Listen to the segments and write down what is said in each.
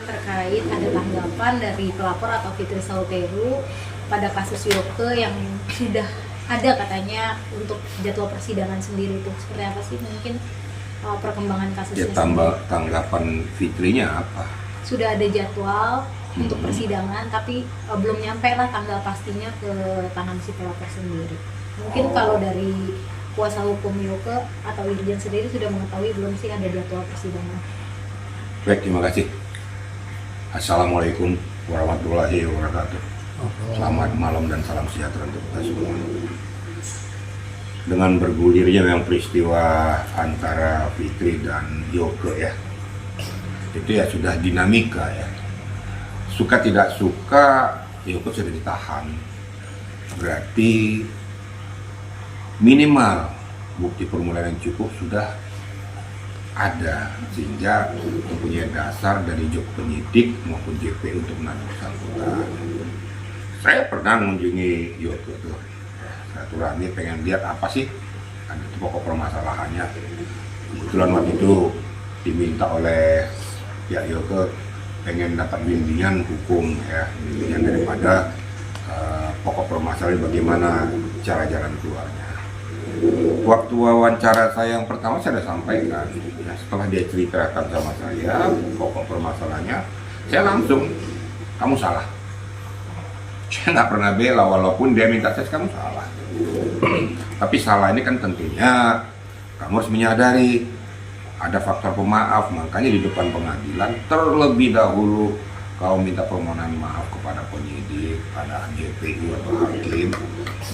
terkait ada tanggapan dari pelapor atau Fitri Sauteru pada kasus Yoke yang sudah ada katanya untuk jadwal persidangan sendiri itu. Seperti apa sih mungkin perkembangan kasusnya? Tanggapan Fitrinya apa? Sudah ada jadwal untuk persidangan, tapi belum nyampe lah tanggal pastinya ke tangan si pelapor sendiri. Mungkin kalau dari kuasa hukum Yoke atau Irjen sendiri sudah mengetahui belum sih ada jadwal persidangan? Baik, terima kasih. Assalamualaikum warahmatullahi wabarakatuh. Selamat malam dan salam sejahtera untuk kita semua. Dengan bergulirnya yang peristiwa antara Fitri dan Yoke ya, itu ya sudah dinamika ya. Suka tidak suka, Yoke sudah ditahan. Berarti minimal bukti permulaan yang cukup sudah ada, sehingga mempunyai dasar dari jok penyidik maupun JP untuk menangani bersangkutan. Saya pernah mengunjungi Yoke tuh, silaturahmi pengen lihat apa sih kan itu pokok permasalahannya. Kebetulan waktu itu diminta oleh pihak Yoke pengen dapat bimbingan hukum ya, bimbingan daripada pokok permasalahan bagaimana cara jalan keluarnya. Waktu wawancara saya yang pertama saya sudah sampaikan ya, setelah dia ceritakan sama saya pokok permasalahannya, saya langsung, kamu salah. Saya nggak pernah bela walaupun dia minta tes, kamu salah. Tapi salah ini kan tentunya kamu harus menyadari ada faktor pemaaf, makanya di depan pengadilan terlebih dahulu kau minta permohonan maaf kepada penyidik, pada JPU atau hakim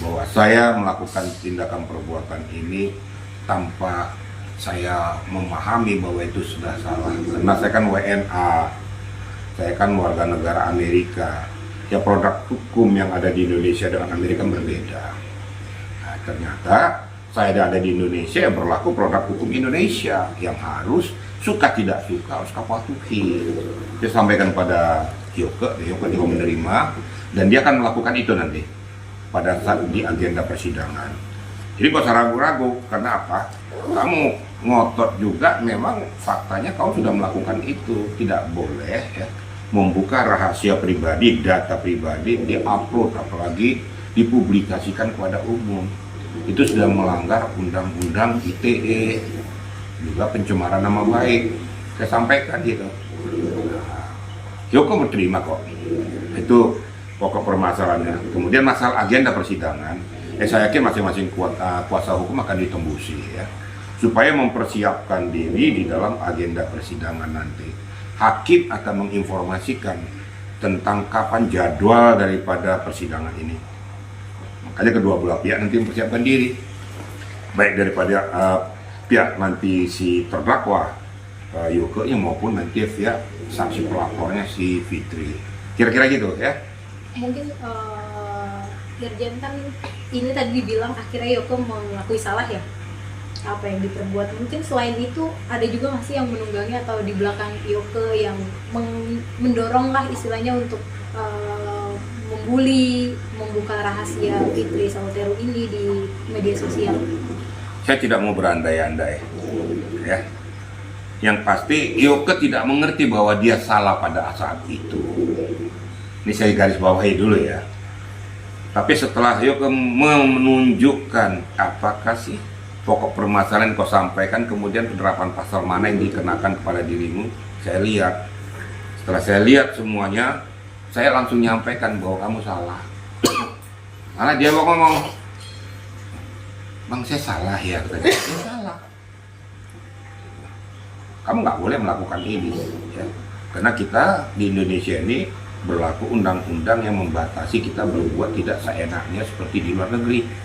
bahwa saya melakukan tindakan perbuatan ini tanpa saya memahami bahwa itu sudah salah. Karena saya kan WNA, saya kan warga negara Amerika. Ya produk hukum yang ada di Indonesia dengan Amerika berbeda. Nah, ternyata saya ada di Indonesia yang berlaku produk hukum Indonesia yang harus suka tidak suka harus kau patuhi. Dia sampaikan pada Yoke juga menerima dan dia akan melakukan itu nanti pada saat di agenda persidangan. Jadi kau usah ragu-ragu, karena apa? Kamu ngotot juga, memang faktanya kau sudah melakukan itu. Tidak boleh ya membuka rahasia pribadi, data pribadi, diupload apalagi dipublikasikan kepada umum. Itu sudah melanggar undang-undang ITE, juga pencemaran nama baik. Saya sampaikan gitu. Yoke berterima kok. Itu pokok permasalahannya. Kemudian masalah agenda persidangan, saya yakin masing-masing kuasa hukum akan ditembusi ya, supaya mempersiapkan diri di dalam agenda persidangan nanti. Hakim akan menginformasikan tentang kapan jadwal daripada persidangan ini. Makanya kedua belah pihak nanti mempersiapkan diri, baik daripada pihak nanti si terdakwa Yoke maupun nanti pihak saksi pelapornya si Fitri. Kira-kira gitu ya. Mungkin Irjen kan ini tadi dibilang akhirnya Yoke mengakui salah ya apa yang diperbuat. Mungkin selain itu ada juga masih yang menunggangi atau di belakang Yoke yang mendorong lah istilahnya untuk membuli, membuka rahasia Fitri Sauteru ini di media sosial. Saya tidak mau berandai-andai ya. Yang pasti Yoke tidak mengerti bahwa dia salah pada saat itu. Ini saya garis bawahi dulu ya. Tapi setelah Yoke menunjukkan apakah sih pokok permasalahan kau sampaikan, kemudian penerapan pasal mana yang dikenakan kepada dirimu, saya lihat. Setelah saya lihat semuanya, saya langsung nyampaikan bahwa kamu salah. Karena dia ngomong, Bang saya salah ya, katanya. Saya salah. Kamu nggak boleh melakukan ini ya. Karena kita di Indonesia ini berlaku undang-undang yang membatasi kita berbuat tidak seenaknya seperti di luar negeri.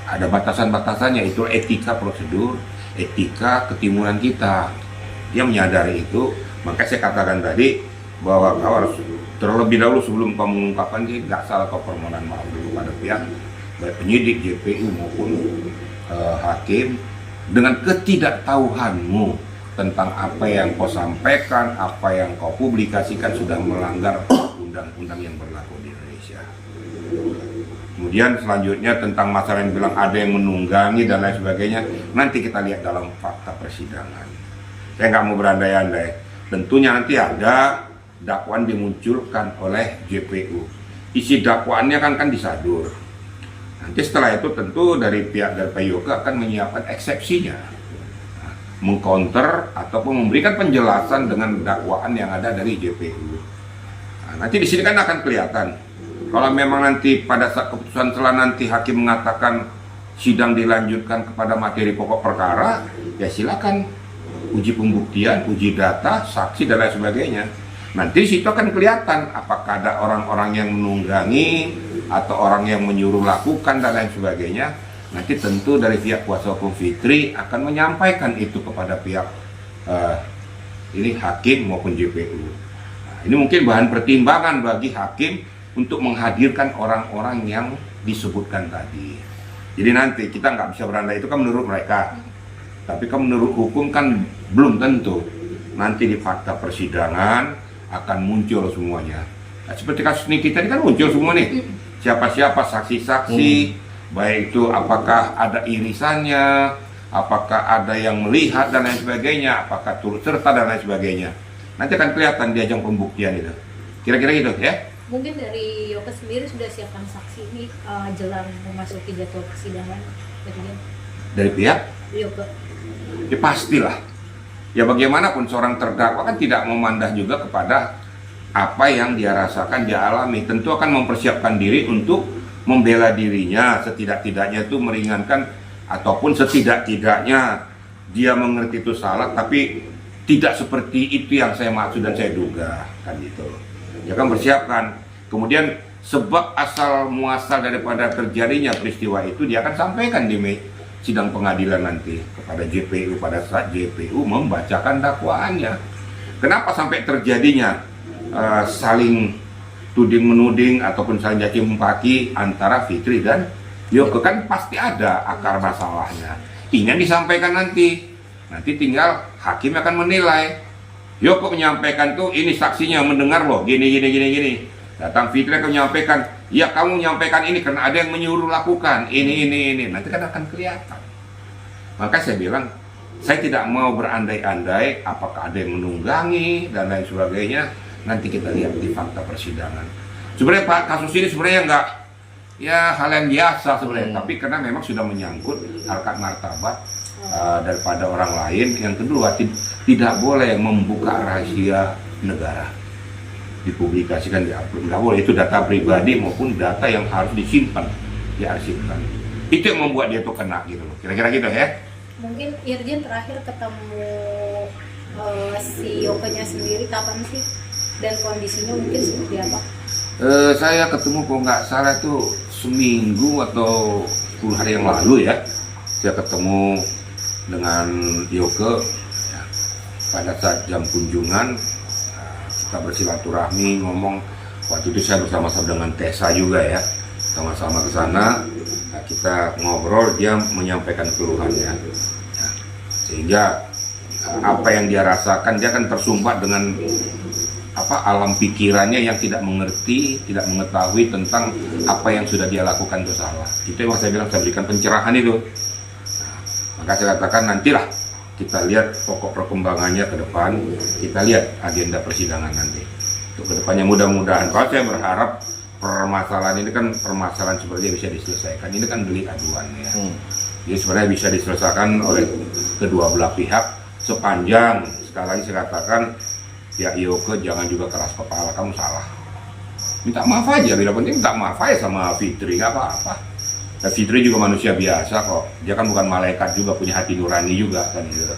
Ada batasan-batasannya, itu etika prosedur, etika ketimuran kita. Dia menyadari itu, makanya saya katakan tadi bahwa kau harus terlebih dahulu sebelum kau mengungkapkan dia nggak salah, kau permohonan maaf dulu pada pihak baik penyidik, JPU maupun hakim dengan ketidaktahuanmu tentang apa yang kau sampaikan, apa yang kau publikasikan sudah melanggar undang-undang yang berlaku di Indonesia. Kemudian selanjutnya tentang masalah yang bilang ada yang menunggangi dan lain sebagainya, nanti kita lihat dalam fakta persidangan. Saya nggak mau berandai-andai. Tentunya nanti ada dakwaan dimunculkan oleh JPU. Isi dakwaannya kan disadur. Nanti setelah itu tentu dari pihak dari Pak Yoga akan menyiapkan eksepsinya, mengcounter ataupun memberikan penjelasan dengan dakwaan yang ada dari JPU. Nah, nanti di sini kan akan kelihatan. Kalau memang nanti pada saat keputusan setelah nanti hakim mengatakan sidang dilanjutkan kepada materi pokok perkara, ya silakan uji pembuktian, uji data, saksi dan lain sebagainya. Nanti situ akan kelihatan apakah ada orang-orang yang menunggangi atau orang yang menyuruh lakukan dan lain sebagainya. Nanti tentu dari pihak kuasa hukum Fitri akan menyampaikan itu kepada pihak ini hakim maupun JPU. Nah, ini mungkin bahan pertimbangan bagi hakim untuk menghadirkan orang-orang yang disebutkan tadi. Jadi nanti kita nggak bisa berandai, itu kan menurut mereka. Tapi kan menurut hukum kan belum tentu. Nanti di fakta persidangan akan muncul semuanya. Nah, seperti kasus ini kita ini kan muncul semua nih. Siapa-siapa saksi-saksi, baik itu apakah ada irisannya, apakah ada yang melihat dan lain sebagainya, apakah turut serta dan lain sebagainya. Nanti akan kelihatan di ajang pembuktian itu. Kira-kira gitu ya. Mungkin dari Yoga sendiri sudah siapkan saksi ini jelang memasuki jadwal persidangan Dari pihak? Yoga. Ya pastilah. Ya bagaimanapun seorang terdakwa kan tidak memandah juga kepada apa yang dia rasakan, dia alami. Tentu akan mempersiapkan diri untuk membela dirinya, setidak-tidaknya itu meringankan ataupun setidak-tidaknya dia mengerti itu salah, tapi tidak seperti itu yang saya maksud dan saya duga, kan gitu. Ya kan persiapkan. Kemudian sebab asal muasal daripada terjadinya peristiwa itu dia akan sampaikan di sidang pengadilan nanti kepada JPU pada saat JPU membacakan dakwaannya. Kenapa sampai terjadinya saling tuding menuding ataupun saling caci maki antara Fitri dan Yoga? Kan pasti ada akar masalahnya. Ini yang disampaikan nanti tinggal hakim akan menilai. Yoga menyampaikan tuh ini saksinya mendengar loh gini. Datang Fitri akan menyampaikan, ya kamu menyampaikan ini karena ada yang menyuruh lakukan ini. Nanti kan akan kelihatan. Maka saya bilang, saya tidak mau berandai-andai apakah ada yang menunggangi dan lain sebagainya. Nanti kita lihat di fakta persidangan. Sebenarnya Pak, kasus ini sebenarnya enggak ya hal yang biasa sebenarnya, tapi karena memang sudah menyangkut harkat martabat daripada orang lain. Yang kedua, tidak boleh membuka rahasia negara, dipublikasikan, diupload, nggak boleh. Itu data pribadi maupun data yang harus disimpan, diarsipkan. Itu yang membuat dia tuh kena gitu loh. Kira-kira gitu ya. Mungkin Irjen terakhir ketemu si Yoganya sendiri kapan sih? Dan kondisinya mungkin seperti apa? Saya ketemu kalau nggak salah tuh seminggu atau 10 hari yang lalu ya. Saya ketemu dengan Yoga ya, pada saat jam kunjungan. Kita bersilaturahmi, ngomong. Waktu itu saya bersama-sama dengan Tessa juga ya, sama-sama ke sana. Nah, kita ngobrol, dia menyampaikan keluhannya ya. Sehingga apa yang dia rasakan, dia kan tersumbat dengan alam pikirannya yang tidak mengerti, tidak mengetahui tentang apa yang sudah dia lakukan itu salah. Itu yang saya bilang, saya berikan pencerahan itu. Nah, maka saya katakan nantilah kita lihat pokok perkembangannya ke depan, kita lihat agenda persidangan nanti. Untuk ke depannya mudah-mudahan, kalau saya berharap permasalahan ini kan permasalahan seperti bisa diselesaikan. Ini kan delik aduan ya. Jadi sebenarnya bisa diselesaikan oleh kedua belah pihak sepanjang, sekali lagi saya katakan, ya Yoga jangan juga keras kepala, kamu salah. Minta maaf aja, bila penting minta maaf aja sama Fitri, nggak apa-apa. Dan Fitri juga manusia biasa kok, dia kan bukan malaikat juga, punya hati nurani juga kan gitu.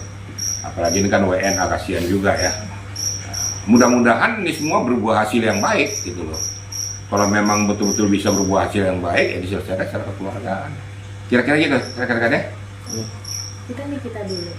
Apalagi ini kan WNA, kasihan juga ya. Mudah-mudahan ini semua berbuah hasil yang baik gitu loh. Kalau memang betul-betul bisa berbuah hasil yang baik, ya diselesaikan secara kekeluargaan. Kira-kira gitu, rekan-rekan ya. Kita dulu.